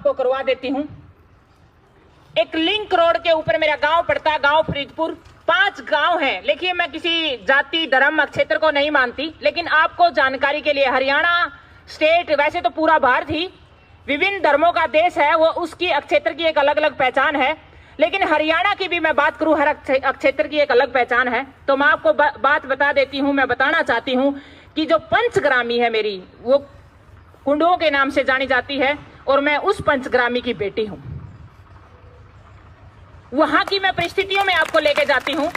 तो करवा देती हूं। एक लिंक रोड के ऊपर मेरा गांव पड़ता है, गांव फरीदपुर। 5 गांव हैं। देखिए, मैं किसी जाति धर्म क्षेत्र को नहीं मानती, लेकिन आपको जानकारी के लिए, हरियाणा स्टेट वैसे तो पूरा भारत ही विभिन्न धर्मों का देश है, वो उसकी क्षेत्र की एक अलग अलग पहचान है। लेकिन हरियाणा की भी मैं बात करूं, हर क्षेत्र की एक अलग पहचान है। तो मैं आपको बात बता देती हूं। मैं बताना चाहती हूं कि जो पंचग्रामी है मेरी, वो कुंडुओं के नाम से जानी जाती है, और मैं उस पंचग्रामी की बेटी हूं। वहां की मैं परिस्थितियों में आपको लेके जाती हूं,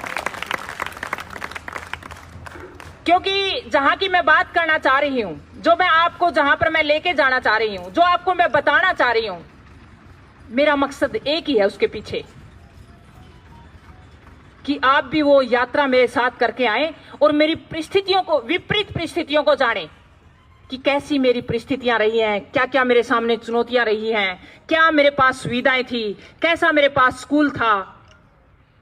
क्योंकि जहां की मैं बात करना चाह रही हूं, जो मैं आपको जहां पर मैं लेके जाना चाह रही हूं, जो आपको मैं बताना चाह रही हूं, मेरा मकसद एक ही है उसके पीछे, कि आप भी वो यात्रा मेरे साथ करके आए और मेरी परिस्थितियों को, विपरीत परिस्थितियों को जाने कि कैसी मेरी परिस्थितियां रही हैं, क्या क्या मेरे सामने चुनौतियां रही हैं, क्या मेरे पास सुविधाएं थी, कैसा मेरे पास स्कूल था,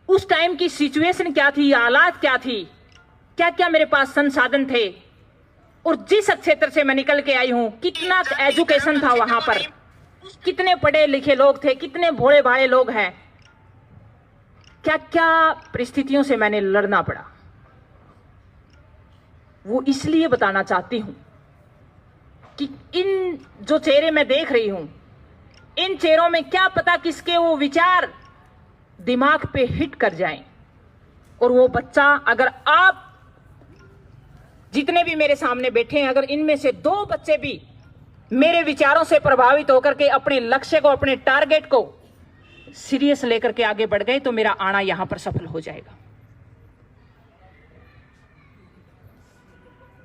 उस टाइम की सिचुएशन क्या थी, हालात क्या थी, क्या क्या मेरे पास संसाधन थे, और जिस क्षेत्र से मैं निकल के आई हूं, कितना एजुकेशन था वहां पर, कितने पढ़े लिखे लोग थे, कितने भोले भाले लोग हैं, क्या क्या परिस्थितियों से मैंने लड़ना पड़ा। वो इसलिए बताना चाहती हूं कि इन जो चेहरे मैं देख रही हूं, इन चेहरों में क्या पता किसके वो विचार दिमाग पे हिट कर जाएं, और वो बच्चा, अगर आप जितने भी मेरे सामने बैठे हैं, अगर इनमें से 2 बच्चे भी मेरे विचारों से प्रभावित होकर के अपने लक्ष्य को, अपने टारगेट को सीरियस लेकर के आगे बढ़ गए, तो मेरा आना यहां पर सफल हो जाएगा।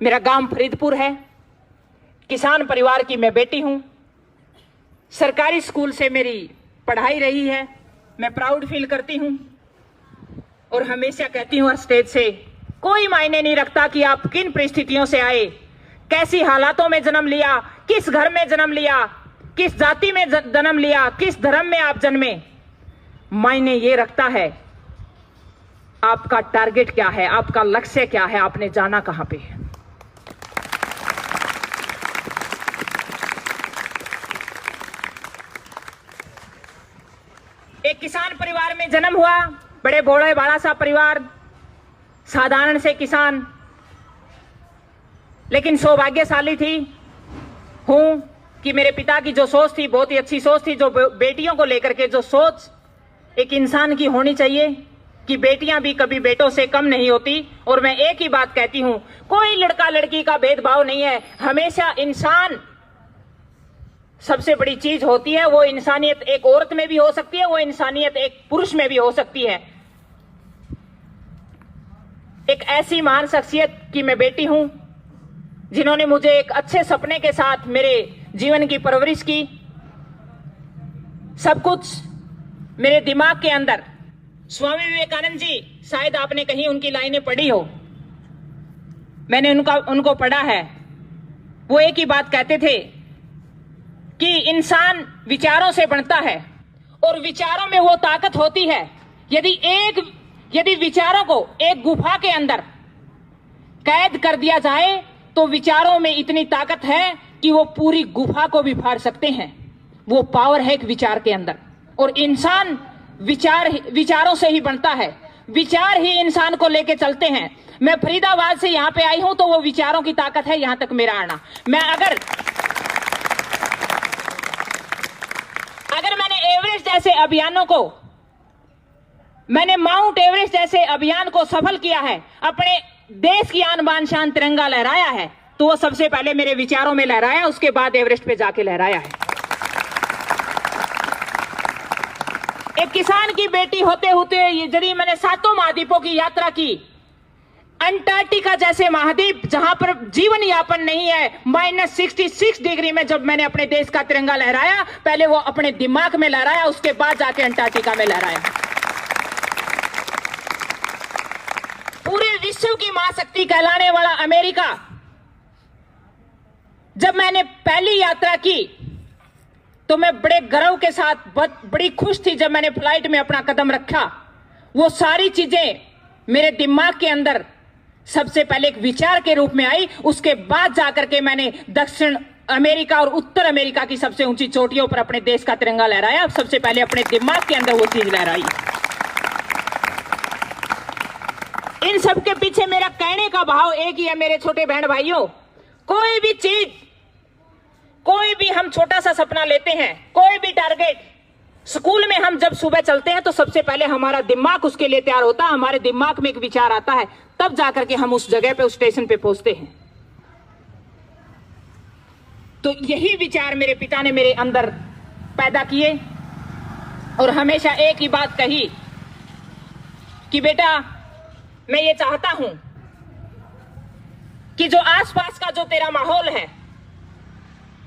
मेरा गांव फरीदपुर है, किसान परिवार की मैं बेटी हूं, सरकारी स्कूल से मेरी पढ़ाई रही है, मैं प्राउड फील करती हूं, और हमेशा कहती हूं हर स्टेज से, कोई मायने नहीं रखता कि आप किन परिस्थितियों से आए, कैसी हालातों में जन्म लिया, किस घर में जन्म लिया, किस जाति में जन्म लिया, किस धर्म में आप जन्मे। मायने ये रखता है आपका टारगेट क्या है, आपका लक्ष्य क्या है, आपने जाना कहां पे है। एक किसान परिवार में जन्म हुआ, बड़े भोले भाला सा परिवार, साधारण से किसान, लेकिन सौभाग्यशाली थी हूं कि मेरे पिता की जो सोच थी, बहुत ही अच्छी सोच थी, जो बेटियों को लेकर के जो सोच एक इंसान की होनी चाहिए कि बेटियां भी कभी बेटों से कम नहीं होती। और मैं एक ही बात कहती हूं, कोई लड़का लड़की का भेदभाव नहीं है, हमेशा इंसान सबसे बड़ी चीज होती है। वो इंसानियत एक औरत में भी हो सकती है, वो इंसानियत एक पुरुष में भी हो सकती है। एक ऐसी महान शख्सियत की मैं बेटी हूं, जिन्होंने मुझे एक अच्छे सपने के साथ मेरे जीवन की परवरिश की। सब कुछ मेरे दिमाग के अंदर, स्वामी विवेकानंद जी, शायद आपने कहीं उनकी लाइनें पढ़ी हो, मैंने उनको पढ़ा है। वो एक ही बात कहते थे कि इंसान विचारों से बनता है, और विचारों में वो ताकत होती है, यदि विचारों को एक गुफा के अंदर कैद कर दिया जाए, तो विचारों में इतनी ताकत है कि वो पूरी गुफा को भी फाड़ सकते हैं। वो पावर है एक विचार के अंदर, और इंसान विचारों से ही बनता है, विचार ही इंसान को लेके चलते हैं। मैं फरीदाबाद से यहां पे आई हूं, तो वो विचारों की ताकत है यहां तक मेरा आना। अगर मैंने एवरेस्ट जैसे अभियानों को, मैंने माउंट एवरेस्ट जैसे अभियान को सफल किया है, अपने देश की आन बान शान तिरंगा लहराया है, तो वो सबसे पहले मेरे विचारों में लहराया, उसके बाद एवरेस्ट पे जाके लहराया है। एक किसान की बेटी होते होते यदि मैंने 7 महाद्वीपों की यात्रा की, अंटार्कटिका जैसे महाद्वीप जहां पर जीवन यापन नहीं है, -66 डिग्री में जब मैंने अपने देश का तिरंगा लहराया, पहले वो अपने दिमाग में लहराया, उसके बाद जाके अंटार्कटिका में लहराया। पूरे विश्व की महाशक्ति कहलाने वाला अमेरिका, जब मैंने पहली यात्रा की तो मैं बड़े गर्व के साथ, बड़ी खुश थी जब मैंने फ्लाइट में अपना कदम रखा। वो सारी चीजें मेरे दिमाग के अंदर सबसे पहले एक विचार के रूप में आई, उसके बाद जाकर के मैंने दक्षिण अमेरिका और उत्तर अमेरिका की सबसे ऊंची चोटियों पर अपने देश का तिरंगा लहराया। सबसे पहले अपने दिमाग के अंदर वो चीज लहराई। इन सब के पीछे मेरा कहने का भाव एक ही है मेरे छोटे बहन भाइयों, कोई भी चीज, कोई भी हम छोटा सा सपना लेते हैं, कोई भी टारगेट, स्कूल में हम जब सुबह चलते हैं तो सबसे पहले हमारा दिमाग उसके लिए तैयार होता है, हमारे दिमाग में एक विचार आता है, तब जाकर के हम उस जगह पे, उस स्टेशन पे पहुंचते हैं। तो यही विचार मेरे पिता ने मेरे अंदर पैदा किए और हमेशा एक ही बात कही कि बेटा, मैं ये चाहता हूं कि जो आसपास का जो तेरा माहौल है,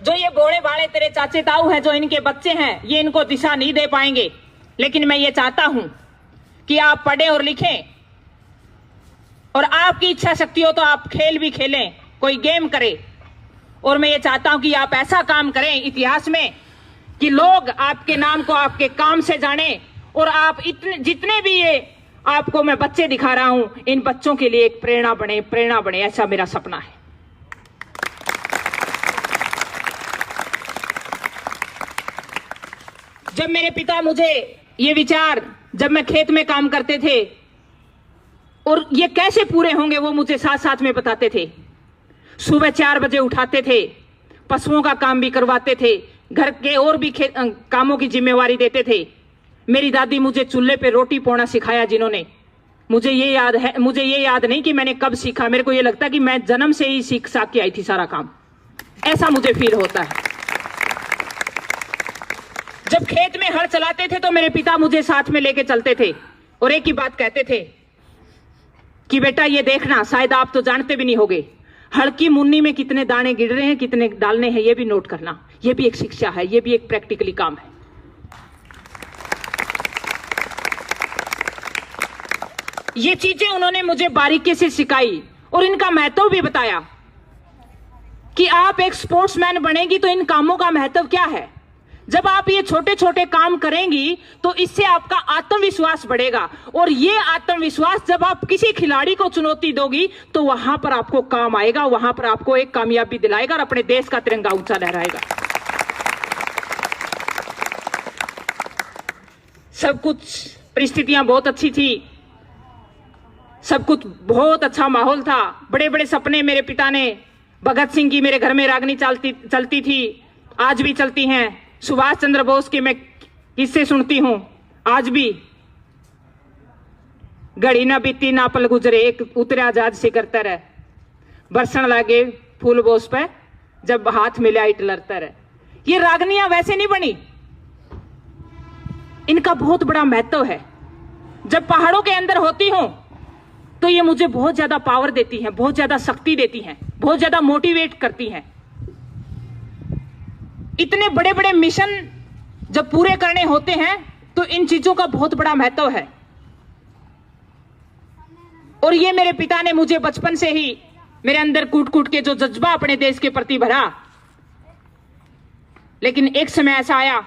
जो ये बूढ़े बाड़े तेरे चाचे ताऊ हैं, जो इनके बच्चे हैं, ये इनको दिशा नहीं दे पाएंगे, लेकिन मैं ये चाहता हूं कि आप पढ़ें और लिखें, और आपकी इच्छा शक्ति हो तो आप खेल भी खेलें, कोई गेम करें, और मैं ये चाहता हूं कि आप ऐसा काम करें इतिहास में कि लोग आपके नाम को आपके काम से जाने, और आप इतने जितने भी ये आपको मैं बच्चे दिखा रहा हूं, इन बच्चों के लिए एक प्रेरणा बने, ऐसा मेरा सपना है। जब मेरे पिता मुझे ये विचार, जब मैं खेत में काम करते थे, और ये कैसे पूरे होंगे वो मुझे साथ साथ में बताते थे। सुबह 4 बजे उठाते थे, पशुओं का काम भी करवाते थे, घर के और भी कामों की जिम्मेवारी देते थे। मेरी दादी मुझे चूल्हे पे रोटी पोना सिखाया, जिन्होंने, मुझे ये याद नहीं कि मैंने कब सीखा, मेरे को ये लगता कि मैं जन्म से ही सीख के आई थी सारा काम, ऐसा मुझे फील होता है। जब खेत में हल चलाते थे तो मेरे पिता मुझे साथ में लेके चलते थे और एक ही बात कहते थे कि बेटा ये देखना, शायद आप तो जानते भी नहीं होगे, हल की मुन्नी में कितने दाने गिर रहे हैं, कितने डालने हैं, ये भी नोट करना। ये भी एक शिक्षा है, ये भी एक प्रैक्टिकली काम है। ये चीजें उन्होंने मुझे बारीकी से सिखाई और इनका महत्व भी बताया कि आप एक स्पोर्ट्समैन बनेगी तो इन कामों का महत्व क्या है। जब आप ये छोटे छोटे काम करेंगी तो इससे आपका आत्मविश्वास बढ़ेगा, और ये आत्मविश्वास जब आप किसी खिलाड़ी को चुनौती दोगी तो वहां पर आपको काम आएगा, वहां पर आपको एक कामयाबी दिलाएगा और अपने देश का तिरंगा ऊंचा लहराएगा। सब कुछ परिस्थितियां बहुत अच्छी थी, सब कुछ बहुत अच्छा माहौल था, बड़े बड़े सपने मेरे पिता ने। भगत सिंह की मेरे घर में रागनी चलती थी, आज भी चलती हैं। सुभाष चंद्र बोस के मैं किस्से सुनती हूं आज भी। घड़ी ना बीती ना पल गुजरे, एक उतरा जहाज से करता रहे, बरसन लागे फूल बोस पे, जब हाथ मिला इट लड़ता रहे। ये रागनियां वैसे नहीं बनी, इनका बहुत बड़ा महत्व है। जब पहाड़ों के अंदर होती हूं तो ये मुझे बहुत ज्यादा पावर देती हैं, बहुत ज्यादा शक्ति देती हैं, बहुत ज्यादा मोटिवेट करती हैं। इतने बड़े बड़े मिशन जब पूरे करने होते हैं तो इन चीजों का बहुत बड़ा महत्व है। और ये मेरे पिता ने मुझे बचपन से ही मेरे अंदर कूट कूट के जो जज्बा अपने देश के प्रति भरा। लेकिन एक समय ऐसा आया,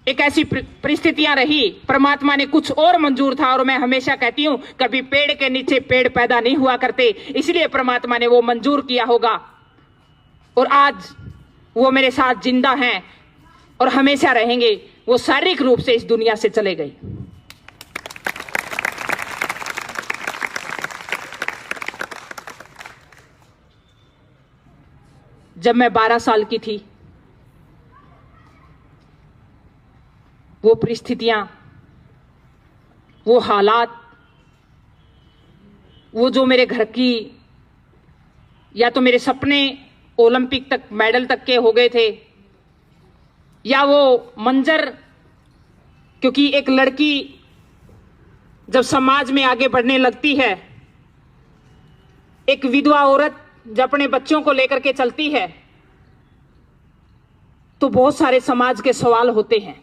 एक ऐसी परिस्थितियां रही, परमात्मा ने कुछ और मंजूर था। और मैं हमेशा कहती हूं, कभी पेड़ के नीचे पेड़ पैदा नहीं हुआ करते, इसलिए परमात्मा ने वो मंजूर किया होगा। और आज वो मेरे साथ जिंदा हैं और हमेशा रहेंगे। वो शारीरिक रूप से इस दुनिया से चले गए। जब मैं 12 साल की थी, वो परिस्थितियां, वो हालात, वो जो मेरे घर की, या तो मेरे सपने ओलंपिक तक, मेडल तक के हो गए थे, या वो मंजर, क्योंकि एक लड़की जब समाज में आगे बढ़ने लगती है, एक विधवा औरत जब अपने बच्चों को लेकर के चलती है, तो बहुत सारे समाज के सवाल होते हैं,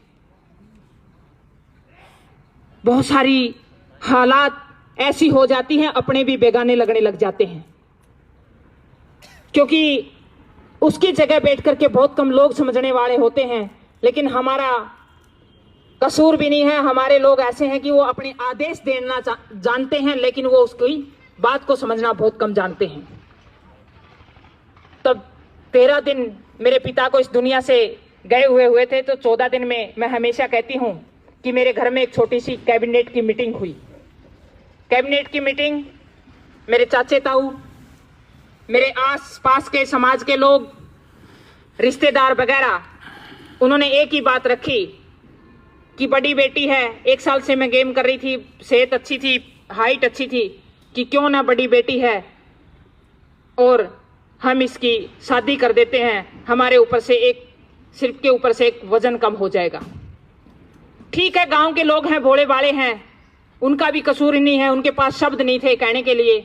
बहुत सारी हालात ऐसी हो जाती हैं, अपने भी बेगाने लगने लग जाते हैं। क्योंकि उसकी जगह बैठ करके बहुत कम लोग समझने वाले होते हैं। लेकिन हमारा कसूर भी नहीं है, हमारे लोग ऐसे हैं कि वो अपने आदेश देना जानते हैं, लेकिन वो उसकी बात को समझना बहुत कम जानते हैं। तब 13 दिन मेरे पिता को इस दुनिया से गए हुए थे, तो 14 दिन में मैं हमेशा कहती हूं कि मेरे घर में एक छोटी सी कैबिनेट की मीटिंग हुई। कैबिनेट की मीटिंग, मेरे चाचे ताऊ, मेरे आस पास के समाज के लोग, रिश्तेदार वगैरह, उन्होंने एक ही बात रखी कि बड़ी बेटी है, 1 साल से मैं गेम कर रही थी, सेहत अच्छी थी, हाइट अच्छी थी, कि क्यों ना बड़ी बेटी है और हम इसकी शादी कर देते हैं, हमारे ऊपर से एक सिर के ऊपर से एक वजन कम हो जाएगा। ठीक है, गांव के लोग हैं, भोले भाले हैं, उनका भी कसूर नहीं है, उनके पास शब्द नहीं थे कहने के लिए,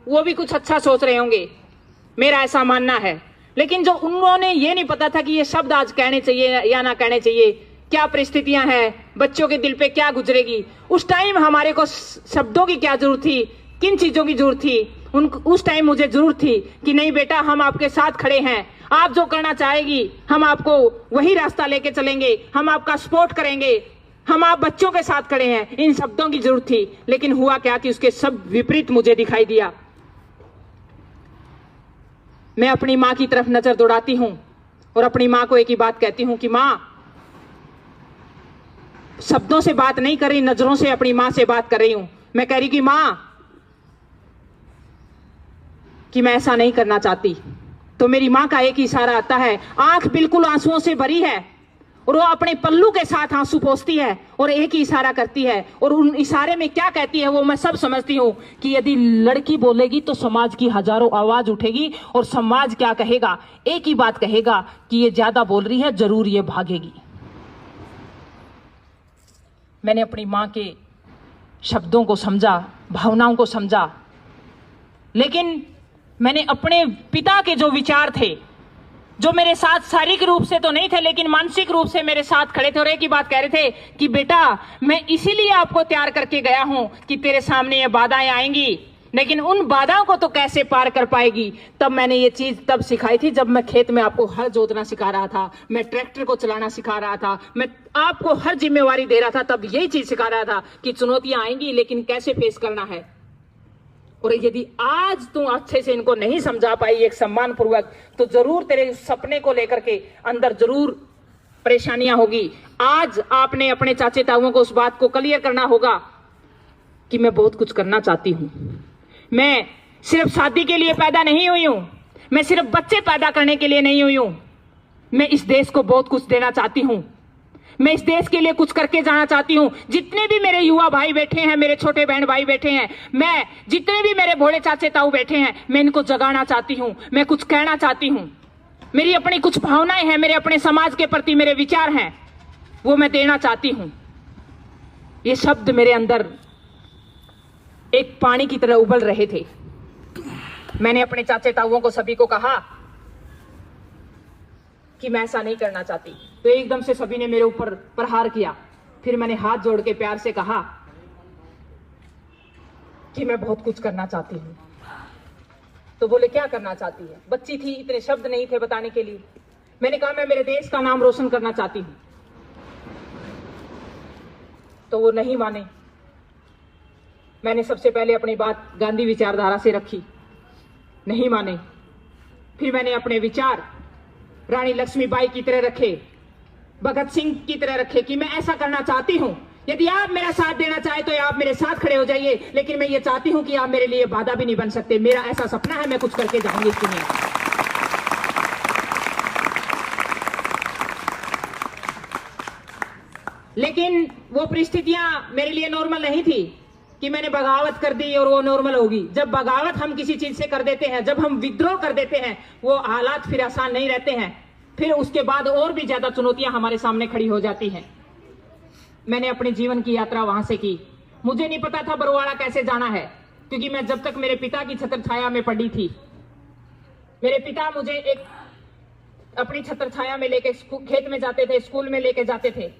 वो भी कुछ अच्छा सोच रहे होंगे, मेरा ऐसा मानना है। लेकिन जो उन्होंने ये नहीं पता था कि ये शब्द आज कहने चाहिए या ना कहने चाहिए, क्या परिस्थितियां हैं, बच्चों के दिल पे क्या गुजरेगी, उस टाइम हमारे को शब्दों की क्या जरूरत थी, किन चीजों की जरूरत थी, उस टाइम मुझे जरूरत थी कि नहीं बेटा, हम आपके साथ खड़े हैं, आप जो करना चाहेगी हम आपको वही रास्ता लेके चलेंगे, हम आपका सपोर्ट करेंगे, हम आप बच्चों के साथ खड़े हैं। इन शब्दों की जरूरत थी। लेकिन हुआ क्या कि उसके सब विपरीत मुझे दिखाई दिया। मैं अपनी माँ की तरफ नजर दौड़ाती हूं और अपनी माँ को एक ही बात कहती हूं कि माँ, शब्दों से बात नहीं कर रही, नजरों से अपनी माँ से बात कर रही हूं। मैं कह रही कि माँ, कि मैं ऐसा नहीं करना चाहती। तो मेरी माँ का एक ही इशारा आता है, आंख बिल्कुल आंसुओं से भरी है और वो अपने पल्लू के साथ आंसू पोंछती है और एक ही इशारा करती है, और उन इशारे में क्या कहती है वो मैं सब समझती हूँ कि यदि लड़की बोलेगी तो समाज की हजारों आवाज उठेगी और समाज क्या कहेगा, एक ही बात कहेगा कि ये ज्यादा बोल रही है, जरूर ये भागेगी। मैंने अपनी माँ के शब्दों को समझा, भावनाओं को समझा, लेकिन मैंने अपने पिता के जो विचार थे, जो मेरे साथ शारीरिक रूप से तो नहीं थे लेकिन मानसिक रूप से मेरे साथ खड़े थे, और एक ही बात कह रहे थे कि बेटा, मैं इसीलिए आपको तैयार करके गया हूं कि तेरे सामने ये बाधाएं आएंगी, लेकिन उन बाधाओं को तो कैसे पार कर पाएगी। तब मैंने ये चीज तब सिखाई थी जब मैं खेत में आपको हल जोतना सिखा रहा था, मैं ट्रैक्टर को चलाना सिखा रहा था, मैं आपको हर जिम्मेवारी दे रहा था, तब यही चीज सिखा रहा था कि चुनौतियां आएंगी लेकिन कैसे फेस करना है। और यदि आज तू अच्छे से इनको नहीं समझा पाई एक सम्मान पूर्वक, तो जरूर तेरे सपने को लेकर के अंदर जरूर परेशानियां होगी। आज आपने अपने चाचे ताऊओं को उस बात को क्लियर करना होगा कि मैं बहुत कुछ करना चाहती हूं। मैं सिर्फ शादी के लिए पैदा नहीं हुई हूं, मैं सिर्फ बच्चे पैदा करने के लिए नहीं हुई हूं, मैं इस देश को बहुत कुछ देना चाहती हूं, मैं इस देश के लिए कुछ करके जाना चाहती हूं। जितने भी मेरे युवा भाई बैठे हैं, मेरे छोटे बहन भाई बैठे हैं, मैं जितने भी मेरे भोले चाचे ताऊ बैठे हैं, मैं इनको जगाना चाहती हूं, मैं कुछ कहना चाहती हूं। मेरी अपनी कुछ भावनाएं हैं, मेरे अपने समाज के प्रति मेरे विचार हैं, वो मैं देना चाहती हूं। ये शब्द मेरे अंदर एक पानी की तरह उबल रहे थे। मैंने अपने चाचे ताऊओं को सभी को कहा कि मैं ऐसा नहीं करना चाहती, तो एकदम से सभी ने मेरे ऊपर प्रहार किया। फिर मैंने हाथ जोड़ के प्यार से कहा कि मैं बहुत कुछ करना चाहती हूं। तो बोले क्या करना चाहती है? बच्ची थी, इतने शब्द नहीं थे बताने के लिए। मैंने कहा मैं मेरे देश का नाम रोशन करना चाहती हूं। तो वो नहीं माने। मैंने सबसे पहले अपनी बात गांधी विचारधारा से रखी, नहीं माने। फिर मैंने अपने विचार रानी लक्ष्मीबाई की तरह रखे, भगत सिंह की तरह रखे कि मैं ऐसा करना चाहती हूं। यदि आप मेरा साथ देना चाहे तो आप मेरे साथ खड़े हो जाइए, लेकिन मैं ये चाहती हूं कि आप मेरे लिए बाधा भी नहीं बन सकते। मेरा ऐसा सपना है, मैं कुछ करके जाऊंगी इस दुनिया में। लेकिन वो परिस्थितियां मेरे लिए नॉर्मल नहीं थी कि मैंने बगावत कर दी और वो नॉर्मल होगी। जब बगावत हम किसी चीज से कर देते हैं, जब हम विद्रोह कर देते हैं, वो हालात फिर आसान नहीं रहते हैं। फिर उसके बाद और भी ज्यादा चुनौतियां हमारे सामने खड़ी हो जाती हैं। मैंने अपने जीवन की यात्रा वहां से की। मुझे नहीं पता था बरवाड़ा कैसे जाना है, क्योंकि मैं जब तक मेरे पिता की छत्र छाया में पड़ी थी, मेरे पिता मुझे एक अपनी छत्र छाया में लेके खेत में जाते थे, स्कूल में लेके जाते थे,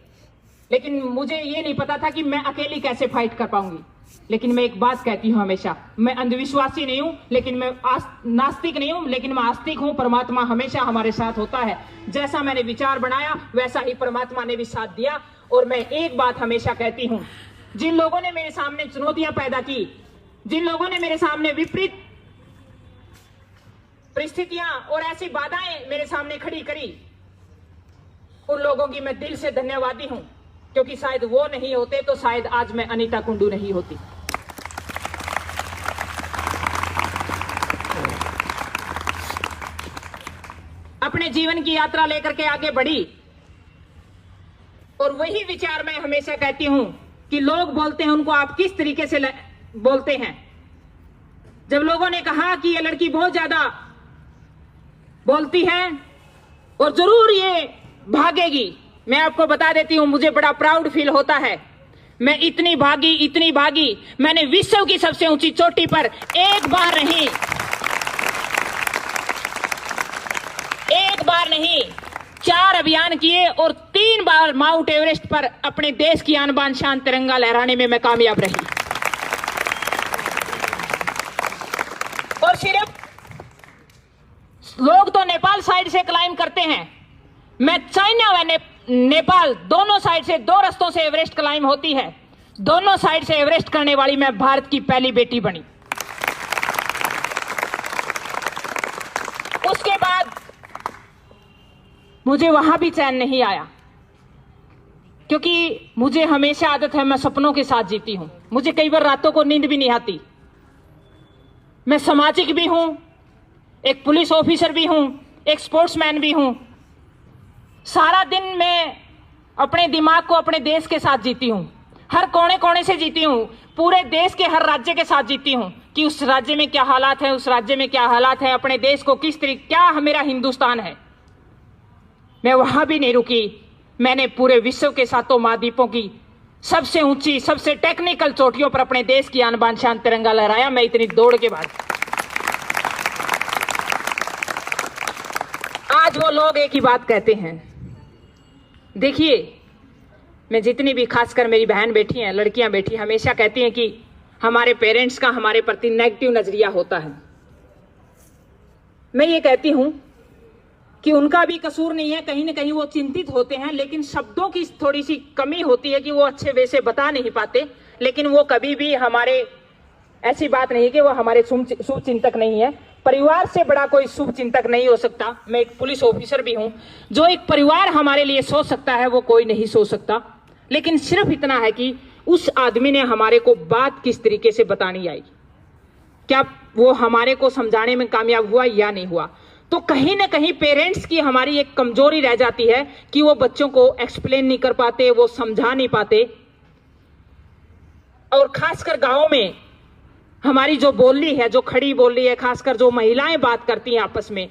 लेकिन मुझे ये नहीं पता था कि मैं अकेली कैसे फाइट कर पाऊंगी। लेकिन मैं एक बात कहती हूं हमेशा, मैं अंधविश्वासी नहीं हूं, लेकिन मैं नास्तिक नहीं हूं, लेकिन मैं आस्तिक हूं। परमात्मा हमेशा हमारे साथ होता है। जैसा मैंने विचार बनाया वैसा ही परमात्मा ने भी साथ दिया। और मैं एक बात हमेशा कहती हूं, जिन लोगों ने मेरे सामने चुनौतियां पैदा की, जिन लोगों ने मेरे सामने विपरीत परिस्थितियां और ऐसी बाधाएं मेरे सामने खड़ी करी, उन लोगों की मैं दिल से धन्यवादी हूं, क्योंकि शायद वो नहीं होते तो शायद आज मैं अनीता कुंडू नहीं होती। अपने जीवन की यात्रा लेकर के आगे बढ़ी, और वही विचार मैं हमेशा कहती हूं कि लोग बोलते हैं उनको आप किस तरीके से बोलते हैं। जब लोगों ने कहा कि ये लड़की बहुत ज्यादा बोलती है और जरूर ये भागेगी, मैं आपको बता देती हूं मुझे बड़ा प्राउड फील होता है। मैं इतनी भागी, मैंने विश्व की सबसे ऊंची चोटी पर एक बार नहीं 4 अभियान किए और 3 बार माउंट एवरेस्ट पर अपने देश की आन बान शान तिरंगा लहराने में मैं कामयाब रही। और सिर्फ लोग तो नेपाल साइड से क्लाइंब करते हैं, मैं चाइना व नेपाल दोनों साइड से 2 रास्तों से एवरेस्ट क्लाइंब होती है। दोनों साइड से एवरेस्ट करने वाली मैं भारत की पहली बेटी बनी। उसके बाद मुझे वहां भी चैन नहीं आया, क्योंकि मुझे हमेशा आदत है मैं सपनों के साथ जीती हूं। मुझे कई बार रातों को नींद भी नहीं आती। मैं सामाजिक भी हूं, एक पुलिस ऑफिसर भी हूं, एक स्पोर्ट्समैन भी हूं। सारा दिन मैं अपने दिमाग को अपने देश के साथ जीती हूं, हर कोने कोने से जीती हूं, पूरे देश के हर राज्य के साथ जीती हूं कि उस राज्य में क्या हालात है, उस राज्य में क्या हालात है, अपने देश को किस तरीके, क्या मेरा हिंदुस्तान है। मैं वहां भी नहीं रुकी, मैंने पूरे विश्व के 7 महाद्वीपों की सबसे ऊंची, सबसे टेक्निकल चोटियों पर अपने देश की आन बान शान तिरंगा लहराया। मैं इतनी दौड़ के बाद आज वो लोग एक ही बात कहते हैं। देखिए, मैं जितनी भी, खासकर मेरी बहन बैठी हैं, लड़कियां बैठी, हमेशा कहती हैं कि हमारे पेरेंट्स का हमारे प्रति नेगेटिव नजरिया होता है। मैं ये कहती हूं कि उनका भी कसूर नहीं है, कहीं ना कहीं वो चिंतित होते हैं, लेकिन शब्दों की थोड़ी सी कमी होती है कि वो अच्छे वे से बता नहीं पाते। लेकिन वो कभी भी हमारे, ऐसी बात नहीं कि वो हमारे शुभ चिंतक नहीं है। परिवार से बड़ा कोई शुभ चिंतक नहीं हो सकता। मैं एक पुलिस ऑफिसर भी हूं, जो एक परिवार हमारे लिए सोच सकता है वो कोई नहीं सोच सकता। लेकिन सिर्फ इतना है कि उस आदमी ने हमारे को बात किस तरीके से बतानी आई, क्या वो हमारे को समझाने में कामयाब हुआ या नहीं हुआ। तो कहीं ना कहीं पेरेंट्स की हमारी एक कमजोरी रह जाती है कि वो बच्चों को एक्सप्लेन नहीं कर पाते, वो समझा नहीं पाते। और खासकर गांव में हमारी जो बोली है, जो खड़ी बोली है, खासकर जो महिलाएं बात करती हैं आपस में,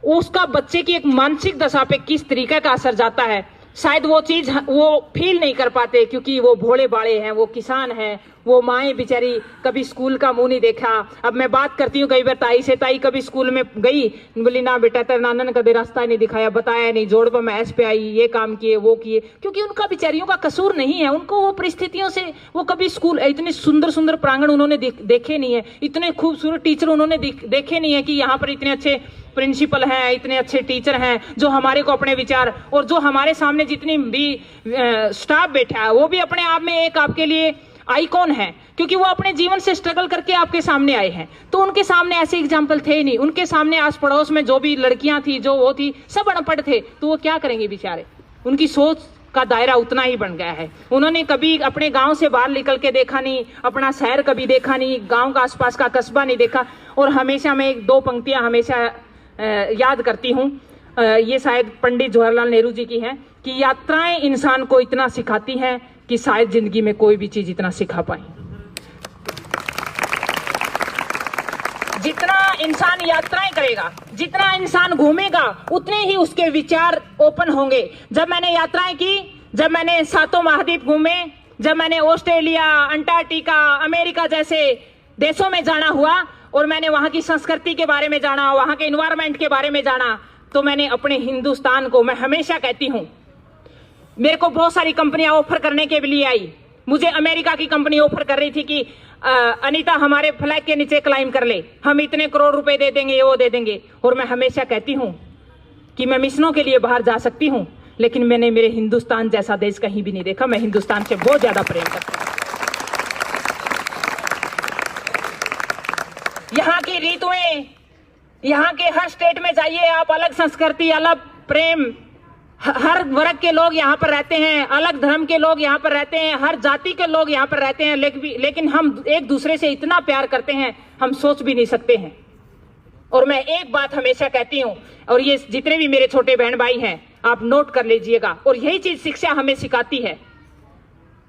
उसका बच्चे की एक मानसिक दशा पे किस तरीके का असर जाता है, शायद वो चीज वो फील नहीं कर पाते, क्योंकि वो भोले बाड़े हैं, वो किसान हैं, वो माएँ बेचारी कभी स्कूल का मुंह नहीं देखा। अब मैं बात करती हूँ कई बार ताई से, ताई कभी स्कूल में गई, बोली ना बेटा तेरे नाना ने कभी रास्ता नहीं दिखाया, बताया नहीं, जोड़ पर मैं ऐस पे आई, ये काम किए वो किए, क्योंकि उनका बेचारियों का कसूर नहीं है। उनको वो परिस्थितियों से, वो कभी स्कूल, इतने सुंदर सुंदर प्रांगण उन्होंने देखे नहीं है, इतने खूबसूरत टीचर उन्होंने देखे नहीं है कि यहाँ पर इतने अच्छे प्रिंसिपल हैं, इतने अच्छे टीचर हैं जो हमारे को अपने विचार, और जो हमारे सामने जितनी भी स्टाफ बैठा है वो भी अपने आप में एक आपके लिए आइकॉन है, क्योंकि वो अपने जीवन से स्ट्रगल करके आपके सामने आए हैं। तो उनके सामने ऐसे एग्जाम्पल थे ही नहीं। उनके सामने आस पड़ोस में जो भी लड़कियां थी, जो वो थी, सब अनपढ़ थे, तो वो क्या करेंगे बेचारे। उनकी सोच का दायरा उतना ही बन गया है। उन्होंने कभी अपने गांव से बाहर निकल के देखा नहीं, अपना शहर कभी देखा नहीं, गांव का आसपास का कस्बा नहीं देखा। और हमेशा मैं 1-2 पंक्तियां हमेशा याद करती हूँ, ये शायद पंडित जवाहरलाल नेहरू जी की हैं, कि यात्राएं इंसान को इतना सिखाती हैं कि शायद जिंदगी में कोई भी चीज इतना सिखा पाए। जितना इंसान यात्राएं करेगा, जितना इंसान घूमेगा, उतने ही उसके विचार ओपन होंगे। जब मैंने यात्राएं की, जब मैंने 7 महाद्वीप घूमे, जब मैंने ऑस्ट्रेलिया, अंटार्कटिका, अमेरिका जैसे देशों में जाना हुआ और मैंने वहां की संस्कृति के बारे में जाना, वहां के एनवायरनमेंट के बारे में जाना, तो मैंने अपने हिंदुस्तान को, मैं हमेशा कहती हूं, मेरे को बहुत सारी कंपनियां ऑफर करने के लिए आई। मुझे अमेरिका की कंपनी ऑफर कर रही थी कि अनीता हमारे फ्लैग के नीचे क्लाइंब कर ले, हम इतने करोड़ रुपए दे देंगे, ये वो दे देंगे। और मैं हमेशा कहती हूं कि मैं मिशनों के लिए बाहर जा सकती हूं, लेकिन मैंने मेरे हिंदुस्तान जैसा देश कहीं भी नहीं देखा। मैं हिंदुस्तान से बहुत ज्यादा प्रेम करती हूं। यहाँ की ऋतुएं यहाँ के हर स्टेट में जाइए आप, अलग संस्कृति, अलग प्रेम, हर वर्ग के लोग यहाँ पर रहते हैं, अलग धर्म के लोग यहाँ पर रहते हैं, हर जाति के लोग यहाँ पर रहते हैं, लेकिन हम एक दूसरे से इतना प्यार करते हैं, हम सोच भी नहीं सकते हैं। और मैं एक बात हमेशा कहती हूँ, और ये जितने भी मेरे छोटे बहन भाई हैं आप नोट कर लीजिएगा, और यही चीज शिक्षा हमें सिखाती है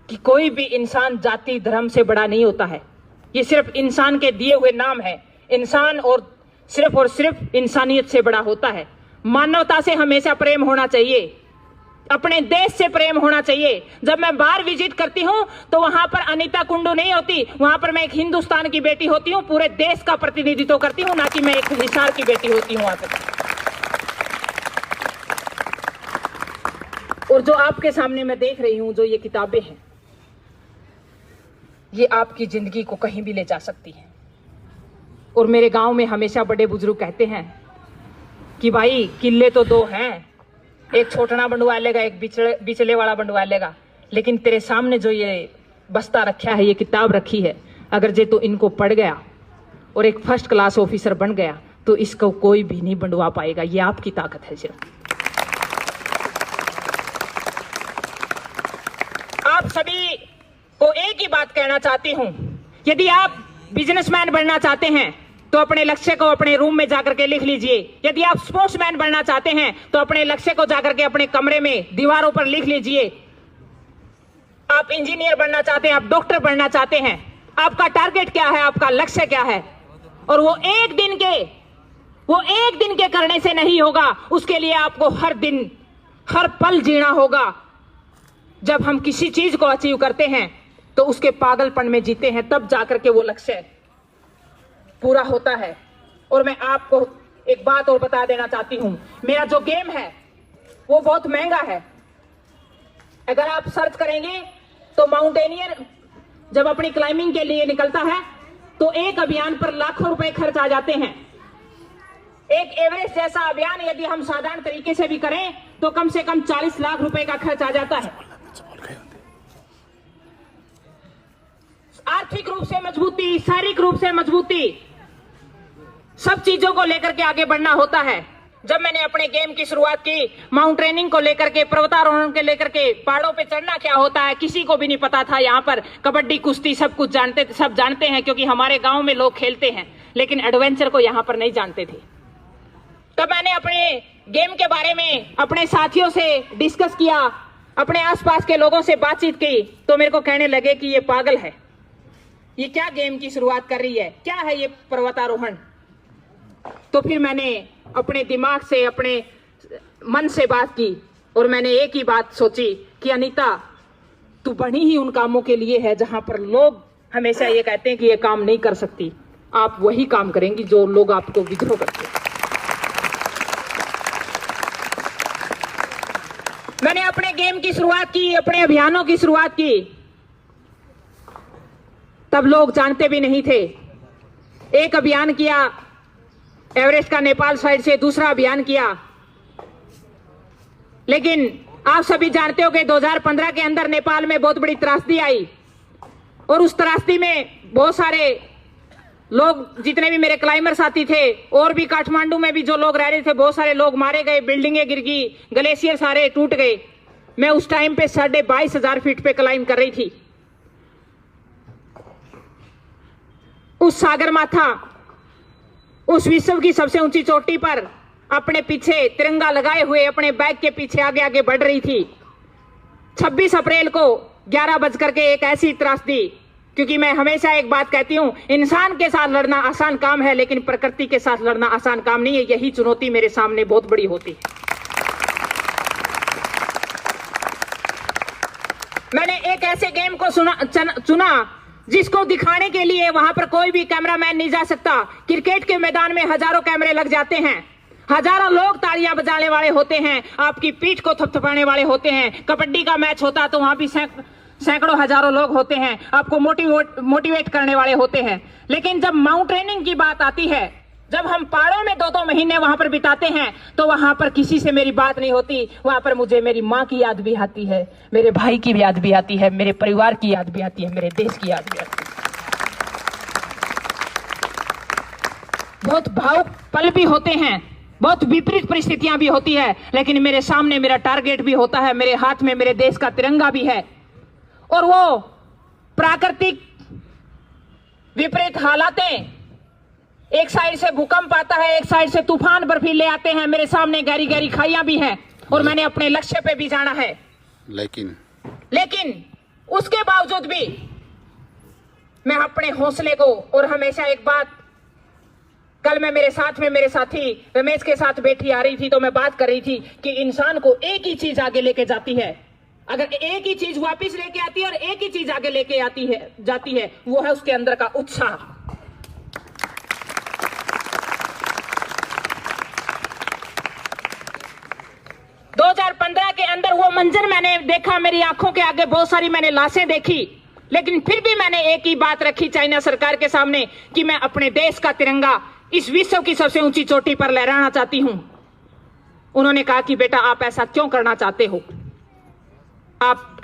कि कोई भी इंसान जाति धर्म से बड़ा नहीं होता है। ये सिर्फ इंसान के दिए हुए नाम है। इंसान और सिर्फ इंसानियत से बड़ा होता है। मानवता से हमेशा प्रेम होना चाहिए, अपने देश से प्रेम होना चाहिए। जब मैं बाहर विजिट करती हूं तो वहां पर अनीता कुंडू नहीं होती, वहां पर मैं एक हिंदुस्तान की बेटी होती हूं, पूरे देश का प्रतिनिधित्व करती हूं, ना कि मैं एक हिसार की बेटी होती हूं वहां पर। और जो आपके सामने मैं देख रही हूं, जो ये किताबें हैं, ये आपकी जिंदगी को कहीं भी ले जा सकती है। और मेरे गांव में हमेशा बड़े बुजुर्ग कहते हैं कि भाई किले तो दो हैं, एक छोटना बंडवा लेगा, एक बिचले वाला बंडवा लेगा, लेकिन तेरे सामने जो ये बस्ता रखा है, ये किताब रखी है, अगर जे तो इनको पढ़ गया और एक फर्स्ट क्लास ऑफिसर बन गया तो इसको कोई भी नहीं बंडवा पाएगा। ये आपकी ताकत है। सिर्फ आप सभी को एक ही बात कहना चाहती हूं, यदि आप बिजनेसमैन बनना चाहते हैं तो अपने लक्ष्य को अपने रूम में जाकर के लिख लीजिए। यदि आप स्पोर्ट्समैन बनना चाहते हैं तो अपने लक्ष्य को जाकर के अपने कमरे में दीवारों पर लिख लीजिए। आप इंजीनियर बनना चाहते हैं, आप डॉक्टर बनना चाहते हैं, आपका टारगेट क्या है, आपका लक्ष्य क्या है, और वो एक दिन के करने से नहीं होगा, उसके लिए आपको हर दिन हर पल जीना होगा। जब हम किसी चीज को अचीव करते हैं तो उसके पागलपन में जीते हैं, तब जाकर के वो लक्ष्य पूरा होता है। और मैं आपको एक बात और बता देना चाहती हूं, मेरा जो गेम है वो बहुत महंगा है। अगर आप सर्च करेंगे तो माउंटेनियर जब अपनी क्लाइंबिंग के लिए निकलता है तो एक अभियान पर लाखों रुपए खर्च आ जाते हैं। एक एवरेस्ट जैसा अभियान यदि हम साधारण तरीके से भी करें तो कम से कम 40 लाख रुपए का खर्च आ जाता है। आर्थिक रूप से मजबूती, शारीरिक रूप से मजबूती, सब चीजों को लेकर के आगे बढ़ना होता है। जब मैंने अपने गेम की शुरुआत की, माउंटेनिंग को लेकर के, पर्वतारोहण के लेकर के, पहाड़ों पे चढ़ना क्या होता है किसी को भी नहीं पता था। यहाँ पर कबड्डी, कुश्ती सब कुछ सब जानते हैं क्योंकि हमारे गांव में लोग खेलते हैं, लेकिन एडवेंचर को यहाँ पर नहीं जानते थे। तब मैंने अपने गेम के बारे में अपने साथियों से डिस्कस किया, अपने आसपास के लोगों से बातचीत की, तो मेरे को कहने लगे कि ये पागल है, ये क्या गेम की शुरुआत कर रही है, क्या है ये पर्वतारोहण। तो फिर मैंने अपने दिमाग से, अपने मन से बात की और मैंने एक ही बात सोची कि अनीता, तू बनी ही उन कामों के लिए है जहां पर लोग हमेशा ये कहते हैं कि ये काम नहीं कर सकती। आप वही काम करेंगी जो लोग आपको विद्रोह करते हैं। मैंने अपने गेम की शुरुआत की, अपने अभियानों की शुरुआत की, तब लोग जानते भी नहीं थे। एक अभियान किया एवरेस्ट का नेपाल साइड से, दूसरा अभियान किया, लेकिन आप सभी जानते हो कि 2015 के अंदर नेपाल में बहुत बड़ी त्रासदी आई और उस त्रासदी में बहुत सारे लोग, जितने भी मेरे क्लाइंबर साथी थे और भी काठमांडू में भी जो लोग रह रहे थे, बहुत सारे लोग मारे गए, बिल्डिंगें गिर गई, ग्लेशियर सारे टूट गए। मैं उस टाइम पे 22,500 फीट पे क्लाइंब कर रही थी। उस सागरमाथा, उस विश्व की सबसे ऊंची चोटी पर अपने पीछे तिरंगा लगाए हुए अपने बैग के पीछे आगे आगे बढ़ रही थी। 26 अप्रैल को 11 बजकर के एक ऐसी त्रासदी, क्योंकि मैं हमेशा एक बात कहती हूं, इंसान के साथ लड़ना आसान काम है लेकिन प्रकृति के साथ लड़ना आसान काम नहीं है। यही चुनौती मेरे सामने बहुत बड़ी होती है। मैंने एक ऐसे गेम को चुना जिसको दिखाने के लिए वहां पर कोई भी कैमरामैन नहीं जा सकता। क्रिकेट के मैदान में हजारों कैमरे लग जाते हैं, हजारों लोग तालियां बजाने वाले होते हैं, आपकी पीठ को थपथपाने वाले होते हैं। कबड्डी का मैच होता तो वहां भी सैकड़ों हजारों लोग होते हैं, आपको मोटिवेट करने वाले होते हैं। लेकिन जब माउंटेनिंग की बात आती है, जब हम पहाड़ों में 2-2 महीने वहां पर बिताते हैं, तो वहां पर किसी से मेरी बात नहीं होती। वहां पर मुझे मेरी माँ की याद भी आती है, मेरे भाई की याद भी आती है, मेरे परिवार की याद भी आती है, मेरे देश की याद भी आती है। बहुत भावुक पल भी होते हैं, बहुत विपरीत परिस्थितियां भी होती है, लेकिन मेरे सामने मेरा टारगेट भी होता है, मेरे हाथ में मेरे देश का तिरंगा भी है। और वो प्राकृतिक विपरीत हालातें, एक साइड से भूकंप आता है, एक साइड से तूफान बर्फीले आते हैं, मेरे सामने गहरी गहरी खाइयां भी हैं, और मैंने अपने लक्ष्य पे भी जाना है। लेकिन उसके बावजूद भी मैं अपने हौसले को, और हमेशा एक बात, कल मैं मेरे साथ में मेरे साथी रमेश के साथ बैठी आ रही थी, तो मैं बात कर रही थी कि इंसान को एक ही चीज आगे लेके जाती है, अगर एक ही चीज वापस लेके आती है और एक ही चीज आगे लेके जाती है, वो है उसके अंदर का उत्साह। के अंदर वो मंजर मैंने देखा, मेरी आंखों के आगे बहुत सारी मैंने लाशें देखी, लेकिन फिर भी मैंने एक ही बात रखी चाइना सरकार के सामने कि मैं अपने देश का तिरंगा इस विश्व की सबसे ऊंची चोटी पर लहराना चाहती हूं। उन्होंने कहा कि बेटा आप ऐसा क्यों करना चाहते हो? आप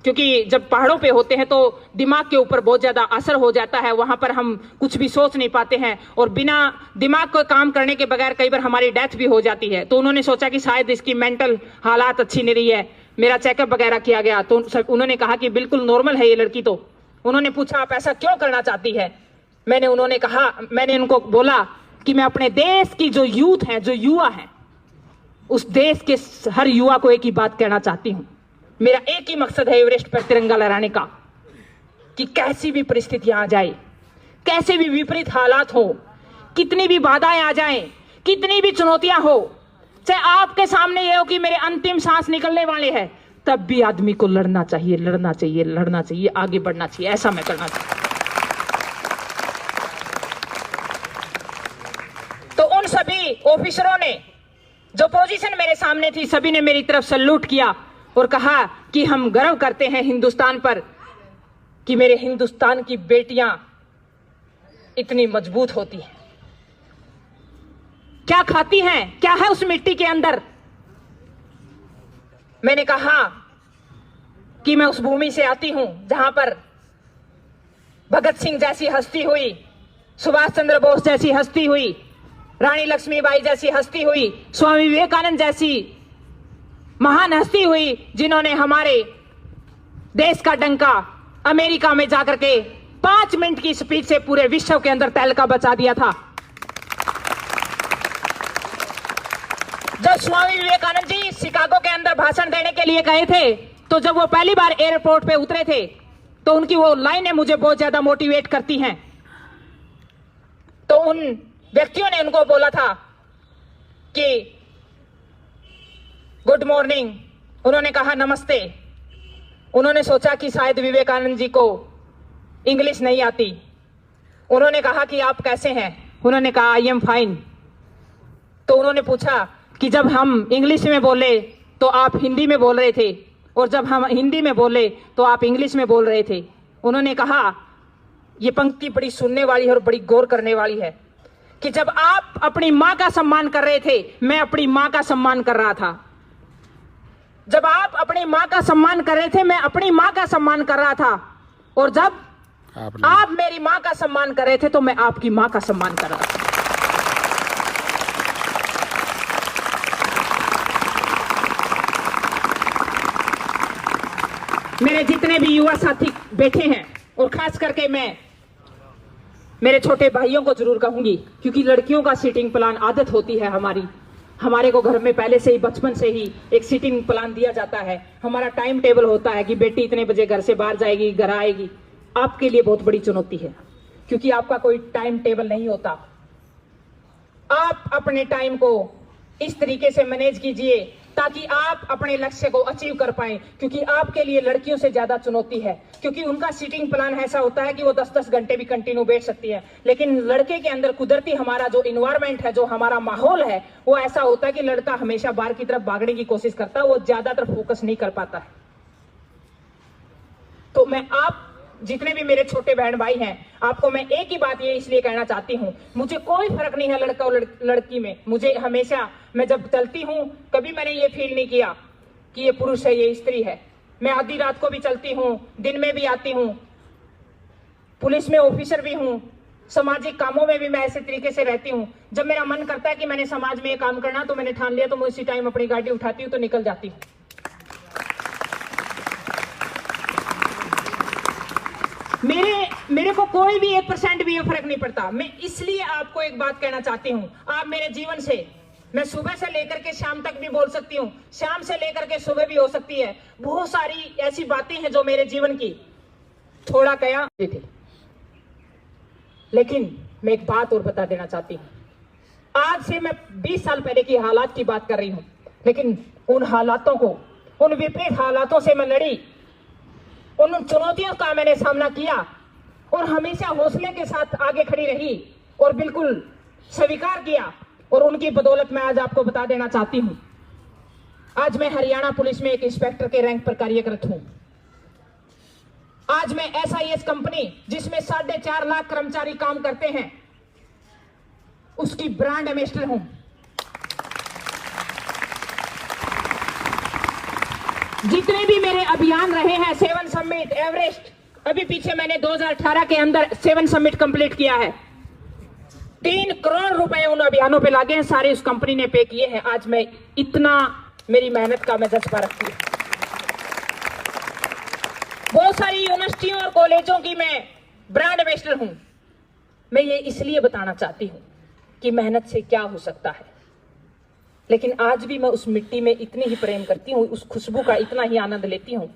क्योंकि जब पहाड़ों पे होते हैं तो दिमाग के ऊपर बहुत ज्यादा असर हो जाता है, वहां पर हम कुछ भी सोच नहीं पाते हैं, और बिना दिमाग को काम करने के बगैर कई बार हमारी डेथ भी हो जाती है। तो उन्होंने सोचा कि शायद इसकी मेंटल हालात अच्छी नहीं रही है। मेरा चेकअप वगैरह किया गया तो उन्होंने कहा कि बिल्कुल नॉर्मल है ये लड़की। तो उन्होंने पूछा आप ऐसा क्यों करना चाहती है? मैंने उनको बोला कि मैं अपने देश की जो यूथ है, जो युवा है, उस देश के हर युवा को एक ही बात कहना चाहती हूं। मेरा एक ही मकसद है एवरेस्ट पर तिरंगा लहराने का, कि कैसी भी परिस्थितियां आ जाए, कैसे भी विपरीत हालात हो, कितनी भी बाधाएं आ जाएं, कितनी भी चुनौतियां हो, चाहे आपके सामने ये हो कि मेरे अंतिम सांस निकलने वाले हैं, तब भी आदमी को लड़ना चाहिए, लड़ना चाहिए, लड़ना चाहिए, आगे बढ़ना चाहिए। ऐसा मैं करना चाहता हूं। तो उन सभी ऑफिसरों ने, जो पोजीशन मेरे सामने थी, सभी ने मेरी तरफ सैल्यूट किया और कहा कि हम गर्व करते हैं हिंदुस्तान पर कि मेरे हिंदुस्तान की बेटियां इतनी मजबूत होती हैं। क्या खाती हैं, क्या है उस मिट्टी के अंदर? मैंने कहा कि मैं उस भूमि से आती हूं जहां पर भगत सिंह जैसी हस्ती हुई, सुभाष चंद्र बोस जैसी हस्ती हुई, रानी लक्ष्मीबाई जैसी हस्ती हुई, स्वामी विवेकानंद जैसी महान हस्ती हुई, जिन्होंने हमारे देश का डंका अमेरिका में जाकर के 5 मिनट की स्पीच से पूरे विश्व के अंदर तहलका बचा दिया था। जब स्वामी विवेकानंद जी शिकागो के अंदर भाषण देने के लिए गए थे, तो जब वो पहली बार एयरपोर्ट पे उतरे थे, तो उनकी वो लाइनें मुझे बहुत ज्यादा मोटिवेट करती हैं। तो उन व्यक्तियों ने उनको बोला था कि गुड मॉर्निंग, उन्होंने कहा नमस्ते। उन्होंने सोचा कि शायद विवेकानंद जी को इंग्लिश नहीं आती। उन्होंने कहा कि आप कैसे हैं? उन्होंने कहा आई एम फाइन। तो उन्होंने पूछा कि जब हम इंग्लिश में बोले तो आप हिंदी में बोल रहे थे, और जब हम हिंदी में बोले तो आप इंग्लिश में बोल रहे थे। उन्होंने कहा यह पंक्ति बड़ी सुनने वाली है और बड़ी गौर करने वाली है कि जब आप अपनी मां का सम्मान कर रहे थे, मैं अपनी मां का सम्मान कर रहा था। जब आप अपनी मां का सम्मान कर रहे थे, मैं अपनी मां का सम्मान कर रहा था, और जब आप मेरी मां का सम्मान कर रहे थे तो मैं आपकी मां का सम्मान कर रहा था। मेरे जितने भी युवा साथी बैठे हैं, और खास करके मैं मेरे छोटे भाइयों को जरूर कहूंगी, क्योंकि लड़कियों का सीटिंग प्लान आदत होती है हमारे को घर में पहले से ही, बचपन से ही एक सीटिंग प्लान दिया जाता है। हमारा टाइम टेबल होता है कि बेटी इतने बजे घर से बाहर जाएगी, घर आएगी। आपके लिए बहुत बड़ी चुनौती है, क्योंकि आपका कोई टाइम टेबल नहीं होता। आप अपने टाइम को इस तरीके से मैनेज कीजिए ताकि आप अपने लक्ष्य को अचीव कर पाएं, क्योंकि आपके लिए लड़कियों से ज्यादा चुनौती है, क्योंकि उनका सीटिंग प्लान ऐसा होता है कि वो 10-10 घंटे भी कंटिन्यू बैठ सकती है। लेकिन लड़के के अंदर कुदरती हमारा जो इन्वायरमेंट है, जो हमारा माहौल है, वो ऐसा होता है कि लड़का हमेशा बाहर की तरफ भागने की कोशिश करता है, वो ज्यादातर फोकस नहीं कर पाता है। तो मैं आप जितने भी मेरे छोटे बहन भाई हैं, आपको मैं एक ही बात ये इसलिए कहना चाहती हूं, मुझे कोई फर्क नहीं है लड़का और लड़की में। मुझे हमेशा, मैं जब चलती हूं, कभी मैंने ये फील नहीं किया कि ये पुरुष है, ये स्त्री है। मैं आधी रात को भी चलती हूं, दिन में भी आती हूं, पुलिस में ऑफिसर भी हूं, सामाजिक कामों में भी मैं ऐसे तरीके से रहती हूँ। जब मेरा मन करता है कि मैंने समाज में ये काम करना, तो मैंने ठान लिया, तो मैं उसी टाइम अपनी गाड़ी उठाती हूँ तो निकल जाती हूँ। मेरे को कोई भी 1% भी ये फर्क नहीं पड़ता। मैं इसलिए आपको एक बात कहना चाहती हूँ, आप मेरे जीवन से, मैं सुबह से लेकर के शाम तक भी बोल सकती हूँ, शाम से लेकर के सुबह भी हो सकती है। बहुत सारी ऐसी बातें हैं जो मेरे जीवन की थोड़ा कया थी। लेकिन मैं एक बात और बता देना चाहती हूँ, आज से मैं 20 साल पहले की हालात की बात कर रही हूँ, लेकिन उन हालातों को, उन विपरीत हालातों से मैं लड़ी, उन चुनौतियों का मैंने सामना किया और हमेशा हौसले के साथ आगे खड़ी रही और बिल्कुल स्वीकार किया। और उनकी बदौलत मैं आज आपको बता देना चाहती हूं, आज मैं हरियाणा पुलिस में एक इंस्पेक्टर के रैंक पर कार्यरत हूं। आज मैं SIS कंपनी, जिसमें 4.5 लाख कर्मचारी काम करते हैं, उसकी ब्रांड एम्बेसडर हूं। जितने भी मेरे अभियान रहे हैं, 7 समिट, एवरेस्ट, अभी पीछे मैंने 2018 के अंदर 7 समिट कंप्लीट किया है। 3 करोड़ रुपए उन अभियानों पे लागे हैं, सारे उस कंपनी ने पे किए हैं। आज मैं इतना, मेरी मेहनत का मैं जज्बा रखती हूँ। बहुत सारी यूनिवर्सिटियों और कॉलेजों की मैं ब्रांड एम्बेसडर हूं। मैं ये इसलिए बताना चाहती हूं कि मेहनत से क्या हो सकता है, लेकिन आज भी मैं उस मिट्टी में इतनी ही प्रेम करती हूँ, उस खुशबू का इतना ही आनंद लेती हूँ।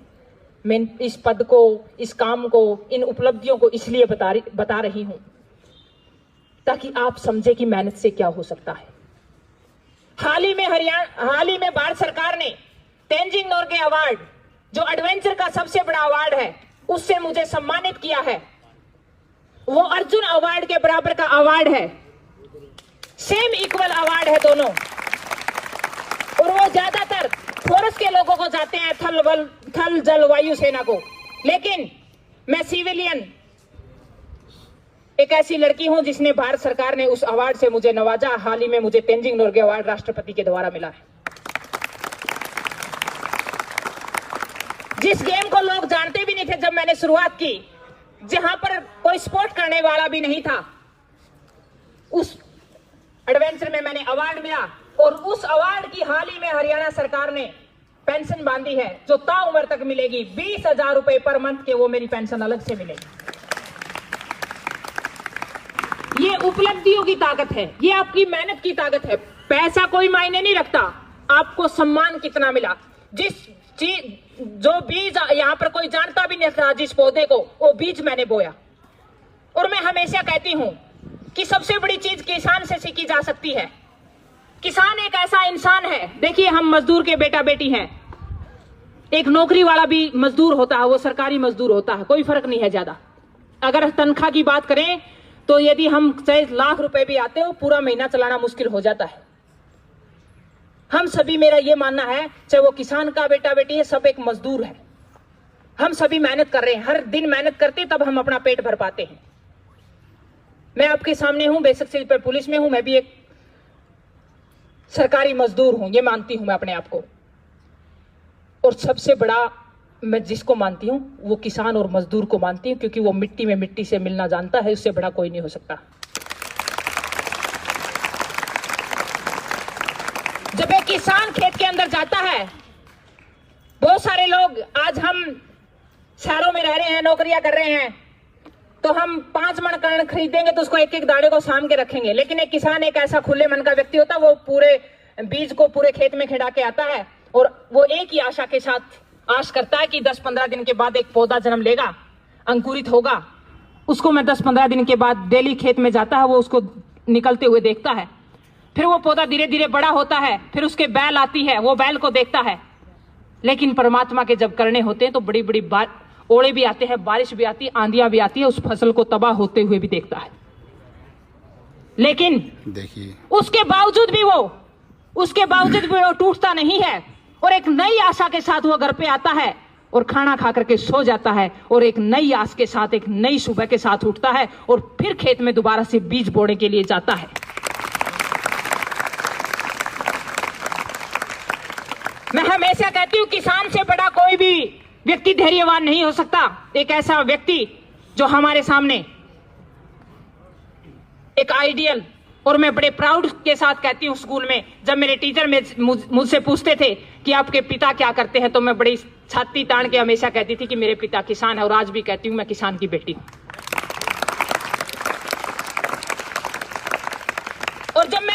मैं इस पद को, इस काम को, इन उपलब्धियों को इसलिए बता रही हूं ताकि आप समझे कि मेहनत से क्या हो सकता है। हाल ही में भारत सरकार ने तेंजिंग नोर्गे अवार्ड, जो एडवेंचर का सबसे बड़ा अवार्ड है, उससे मुझे सम्मानित किया है। वो अर्जुन अवार्ड के बराबर का अवार्ड है, सेम इक्वल अवार्ड है दोनों। और वो ज्यादातर फोर्स के लोगों को जाते हैं, थल जल वायु सेना को। लेकिन मैं सिविलियन एक ऐसी लड़की हूं जिसने, भारत सरकार ने उस अवार्ड से मुझे नवाजा। हाल ही में मुझे तेंजिंग नोर्गे अवार्ड राष्ट्रपति के द्वारा मिला है। जिस गेम को लोग जानते भी नहीं थे जब मैंने शुरुआत की, जहां पर कोई स्पोर्ट करने वाला भी नहीं था, उस एडवेंचर में मैंने अवार्ड मिला। और उस अवार्ड की हाल ही में हरियाणा सरकार ने पेंशन बांधी है, जो ताउम्र तक मिलेगी। 20,000 रुपए पर मंथ के, वो मेरी पेंशन अलग से मिलेगी। ये उपलब्धियों की ताकत है, ये आपकी मेहनत की ताकत है। पैसा कोई मायने नहीं रखता, आपको सम्मान कितना मिला। जो बीज यहाँ पर कोई जानता भी नहीं था, जिस पौधे को, वो बीज मैंने बोया। और मैं हमेशा कहती हूं कि सबसे बड़ी चीज किसान से सीखी जा सकती है। किसान एक ऐसा इंसान है, देखिए हम मजदूर के बेटा बेटी हैं। एक नौकरी वाला भी मजदूर होता है, वो सरकारी मजदूर होता है, कोई फर्क नहीं है ज्यादा। अगर तनख्वाह की बात करें तो यदि हम चाहे लाख रुपए भी आते हो, पूरा महीना चलाना मुश्किल हो जाता है। हम सभी, मेरा ये मानना है, चाहे वो किसान का बेटा बेटी है, सब एक मजदूर है। हम सभी मेहनत कर रहे हैं, हर दिन मेहनत करते तब हम अपना पेट भर पाते हैं। मैं आपके सामने हूं, बेशक से पुलिस में हूं, मैं भी एक सरकारी मजदूर हूं, ये मानती हूं मैं अपने आप को। और सबसे बड़ा मैं जिसको मानती हूं वो किसान और मजदूर को मानती हूं, क्योंकि वो मिट्टी में मिट्टी से मिलना जानता है, उससे बड़ा कोई नहीं हो सकता। जब एक किसान खेत के अंदर जाता है, बहुत सारे लोग, आज हम शहरों में रह रहे हैं, नौकरियां कर रहे हैं, तो हम 5 मन कण खरीदेंगे तो उसको एक एक दाने को साम के रखेंगे। लेकिन एक किसान एक ऐसा खुले मन का व्यक्ति होता है, वो पूरे बीज को पूरे खेत में खिड़ा के आता है और वो एक ही आशा के साथ आश करता है कि 10-15 दिन के बाद एक पौधा जन्म लेगा, अंकुरित होगा। उसको मैं 10-15 दिन के बाद डेली खेत में जाता है, वो उसको निकलते हुए देखता है। फिर वो पौधा धीरे धीरे बड़ा होता है, फिर उसके बैल आती है, वो बैल को देखता है। लेकिन परमात्मा के जब करने होते हैं तो बड़ी बड़ी ओले भी आते हैं, बारिश भी आती है, आंधियां भी आती है, उस फसल को तबाह होते हुए भी देखता है। लेकिन देखिए, उसके बावजूद भी वो टूटता नहीं है और एक नई आशा के साथ वो घर पे आता है और खाना खा करके सो जाता है और एक नई आस के साथ, एक नई सुबह के साथ उठता है और फिर खेत में दोबारा से बीज बोने के लिए जाता है। मैं हमेशा कहती हूं, किसान से बड़ा कोई भी व्यक्ति धैर्यवान नहीं हो सकता। एक ऐसा व्यक्ति जो हमारे सामने एक आइडियल, और मैं बड़े प्राउड के साथ कहती हूँ स्कूल में जब मेरे टीचर मुझसे पूछते थे कि आपके पिता क्या करते हैं, तो मैं बड़ी छाती तान के हमेशा कहती थी कि मेरे पिता किसान है, और आज भी कहती हूँ मैं किसान की बेटी हूँ। और जब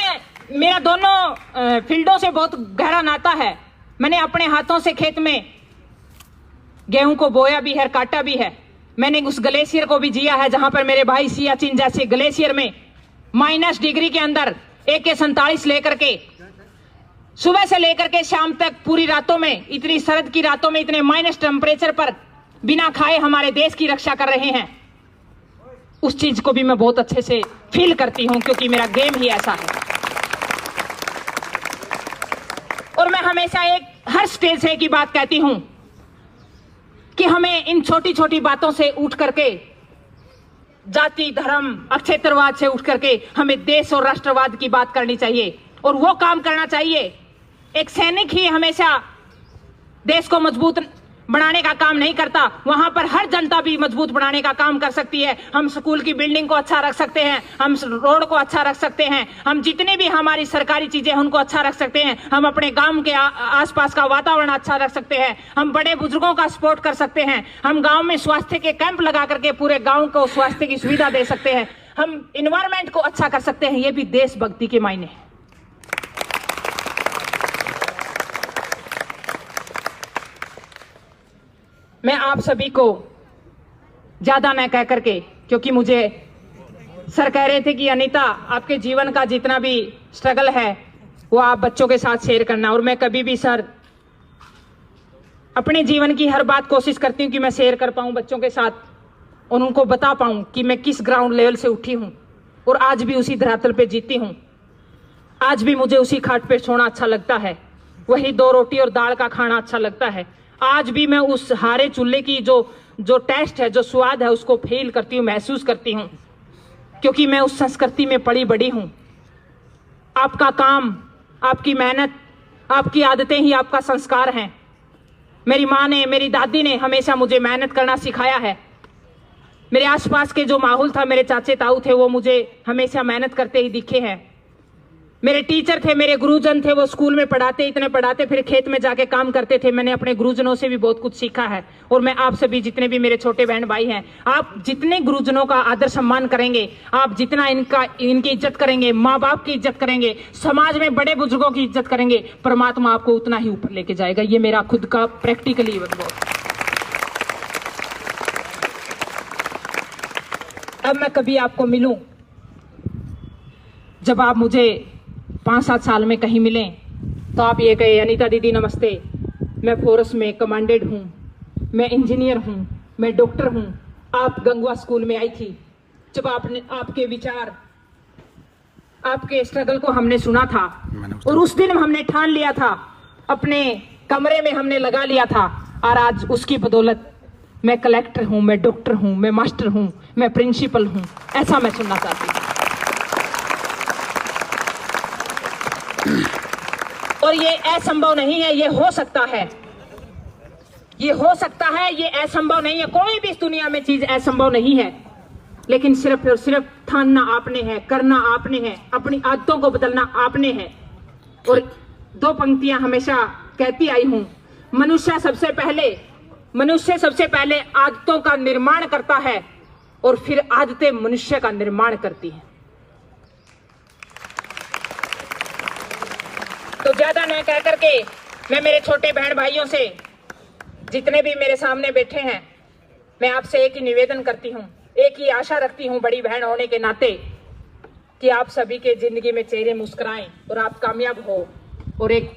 मेरा दोनों फील्डों से बहुत गहरा नाता है, मैंने अपने हाथों से खेत में गेहूं को बोया भी है, काटा भी है। मैंने उस ग्लेशियर को भी जिया है जहां पर मेरे भाई सियाचिन जैसे ग्लेशियर में माइनस डिग्री के अंदर AK-47 लेकर के सुबह से लेकर के शाम तक पूरी रातों में, इतनी सरद की रातों में, इतने माइनस टेम्परेचर पर बिना खाए हमारे देश की रक्षा कर रहे हैं। उस चीज को भी मैं बहुत अच्छे से फील करती हूं, क्योंकि मेरा गेम ही ऐसा है। और मैं हमेशा हर स्टेज से एक ही बात कहती हूं कि हमें इन छोटी छोटी बातों से उठ करके, जाति धर्म अक्षेत्रवाद से उठ करके हमें देश और राष्ट्रवाद की बात करनी चाहिए, और वो काम करना चाहिए। एक सैनिक ही हमेशा देश को मजबूत बनाने का काम नहीं करता, वहां पर हर जनता भी मजबूत बनाने का काम कर सकती है। हम स्कूल की बिल्डिंग को अच्छा रख सकते हैं, हम रोड को अच्छा रख सकते हैं, हम जितनी भी हमारी सरकारी चीजें उनको अच्छा रख सकते हैं, हम अपने गांव के आसपास का वातावरण अच्छा रख सकते हैं, हम बड़े बुजुर्गों का सपोर्ट कर सकते हैं, हम गांव में स्वास्थ्य के कैंप लगा करके पूरे गांव को स्वास्थ्य की सुविधा दे सकते हैं, हम इन्वायरमेंट को अच्छा कर सकते हैं। ये भी देशभक्ति के मायने हैं। मैं आप सभी को ज्यादा न कह करके, क्योंकि मुझे सर कह रहे थे कि अनीता आपके जीवन का जितना भी स्ट्रगल है वो आप बच्चों के साथ शेयर करना, और मैं कभी भी सर अपने जीवन की हर बात कोशिश करती हूँ कि मैं शेयर कर पाऊँ बच्चों के साथ, और उनको बता पाऊँ कि मैं किस ग्राउंड लेवल से उठी हूँ और आज भी उसी धरातल पे जीती हूँ। आज भी मुझे उसी खाट पे सोना अच्छा लगता है, वही 2 रोटी और दाल का खाना अच्छा लगता है। आज भी मैं उस हारे चूल्हे की जो टेस्ट है, जो स्वाद है, उसको फील करती हूँ, महसूस करती हूँ, क्योंकि मैं उस संस्कृति में पली बड़ी हूँ। आपका काम, आपकी मेहनत, आपकी आदतें ही आपका संस्कार हैं। मेरी माँ ने, मेरी दादी ने हमेशा मुझे मेहनत करना सिखाया है। मेरे आसपास के जो माहौल था, मेरे चाचे ताऊ थे, वो मुझे हमेशा मेहनत करते ही दिखे हैं। मेरे टीचर थे, मेरे गुरुजन थे, वो स्कूल में पढ़ाते, इतने पढ़ाते, फिर खेत में जाके काम करते थे। मैंने अपने गुरुजनों से भी बहुत कुछ सीखा है। और मैं आप सभी जितने भी मेरे छोटे बहन भाई हैं, आप जितने गुरुजनों का आदर सम्मान करेंगे, आप जितना इनकी इज्जत करेंगे, माँ बाप की इज्जत करेंगे, समाज में बड़े बुजुर्गों की इज्जत करेंगे, परमात्मा आपको उतना ही ऊपर लेके जाएगा। ये मेरा खुद का प्रैक्टिकली अनुभव। अब मैं कभी आपको मिलूं, जब आप मुझे 5-7 साल में कहीं मिलें, तो आप ये कहे, अनीता दीदी नमस्ते, मैं फोर्स में कमांडेड हूँ, मैं इंजीनियर हूँ, मैं डॉक्टर हूँ। आप गंगवा स्कूल में आई थी, जब आपने आपके विचार, आपके स्ट्रगल को हमने सुना था, और उस दिन हमने ठान लिया था, अपने कमरे में हमने लगा लिया था, और आज उसकी बदौलत मैं कलेक्टर हूँ, मैं डॉक्टर हूँ, मैं मास्टर हूँ, मैं प्रिंसिपल हूँ। ऐसा मैं सुनना चाहती हूँ। और ये असंभव नहीं है, ये हो सकता है, ये हो सकता है, ये असंभव नहीं है। कोई भी इस दुनिया में चीज असंभव नहीं है, लेकिन सिर्फ और सिर्फ ठानना आपने है, करना आपने है, अपनी आदतों को बदलना आपने है। और 2 पंक्तियां हमेशा कहती आई हूं, मनुष्य सबसे पहले आदतों का निर्माण करता है, और फिर आदतें मनुष्य का निर्माण करती हैं। तो ज्यादा न कह करके मैं मेरे छोटे बहन भाइयों से, जितने भी मेरे सामने बैठे हैं, मैं आपसे एक ही निवेदन करती हूँ, एक ही आशा रखती हूँ बड़ी बहन होने के नाते, कि आप सभी के जिंदगी में चेहरे मुस्कुराएं और आप कामयाब हो। और एक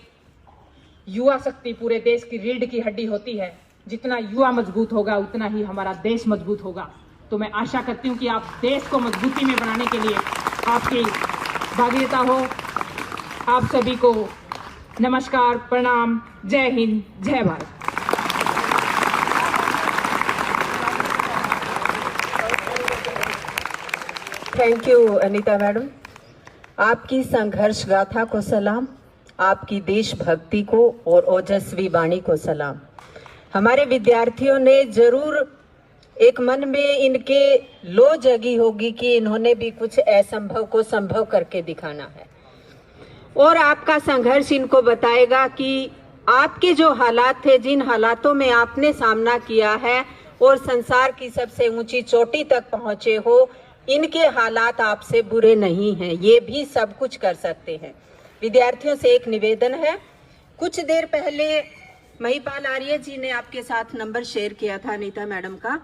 युवा शक्ति पूरे देश की रीढ़ की हड्डी होती है, जितना युवा मजबूत होगा उतना ही हमारा देश मजबूत होगा। तो मैं आशा करती हूँ कि आप देश को मजबूती में बनाने के लिए आपकी भागीदारी हो। आप सभी को नमस्कार, प्रणाम, जय हिंद, जय Bharat. Thank you Anita madam. आपकी संघर्ष गाथा को सलाम, आपकी देशभक्ति को और ओजस्वी वाणी को सलाम। हमारे विद्यार्थियों ने जरूर एक मन में इनके लो जगी होगी कि इन्होंने भी कुछ असंभव को संभव करके दिखाना है, और आपका संघर्ष इनको बताएगा कि आपके जो हालात थे, जिन हालातों में आपने सामना किया है और संसार की सबसे ऊंची चोटी तक पहुंचे हो, इनके हालात आपसे बुरे नहीं हैं, ये भी सब कुछ कर सकते हैं। विद्यार्थियों से एक निवेदन है, कुछ देर पहले महिपाल आर्य जी ने आपके साथ नंबर शेयर किया था अनीता मैडम का,